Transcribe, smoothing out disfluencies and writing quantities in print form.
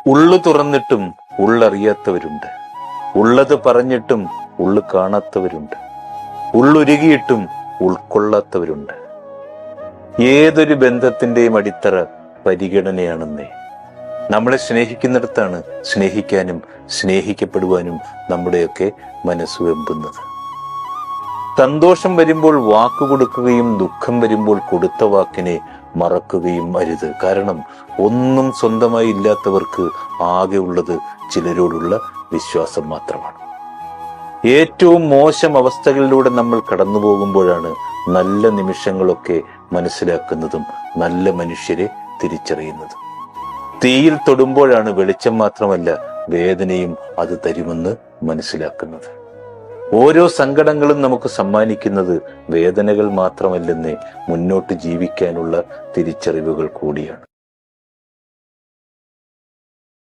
ഉള്ളു തുറന്നിട്ടും ഉള്ളറിയാത്തവരുണ്ട്. ഉള്ളത് പറഞ്ഞിട്ടും ഉള്ളു കാണാത്തവരുണ്ട്. ഉള്ളുരുകിയിട്ടും ഉൾക്കൊള്ളാത്തവരുണ്ട്. ഏതൊരു ബന്ധത്തിന്റെയും അടിത്തറ പരിഗണനയാണെന്നേ. നമ്മളെ സ്നേഹിക്കുന്നിടത്താണ് സ്നേഹിക്കാനും സ്നേഹിക്കപ്പെടുവാനും നമ്മുടെയൊക്കെ മനസ്സ് വെമ്പുന്നത്. സന്തോഷം വരുമ്പോൾ വാക്ക് കൊടുക്കുകയും ദുഃഖം വരുമ്പോൾ കൊടുത്ത വാക്കിനെ മറക്കുകയും അരുത്. കാരണം ഒന്നും സ്വന്തമായി ഇല്ലാത്തവർക്ക് ആകെ ഉള്ളത് ചിലരോടുള്ള വിശ്വാസം മാത്രമാണ്. ഏറ്റവും മോശം അവസ്ഥകളിലൂടെ നമ്മൾ കടന്നു പോകുമ്പോഴാണ് നല്ല നിമിഷങ്ങളൊക്കെ മനസ്സിലാക്കുന്നതും നല്ല മനുഷ്യരെ തിരിച്ചറിയുന്നതും. തീയിൽ തൊടുമ്പോഴാണ് വെളിച്ചം മാത്രമല്ല വേദനയും അത് തരുമെന്ന് മനസ്സിലാക്കുന്നത്. ഓരോ സങ്കടങ്ങളും നമുക്ക് സമ്മാനിക്കുന്നത് വേദനകൾ മാത്രമല്ലെന്നേ, മുന്നോട്ട് ജീവിക്കാനുള്ള തിരിച്ചറിവുകൾ കൂടിയാണ്.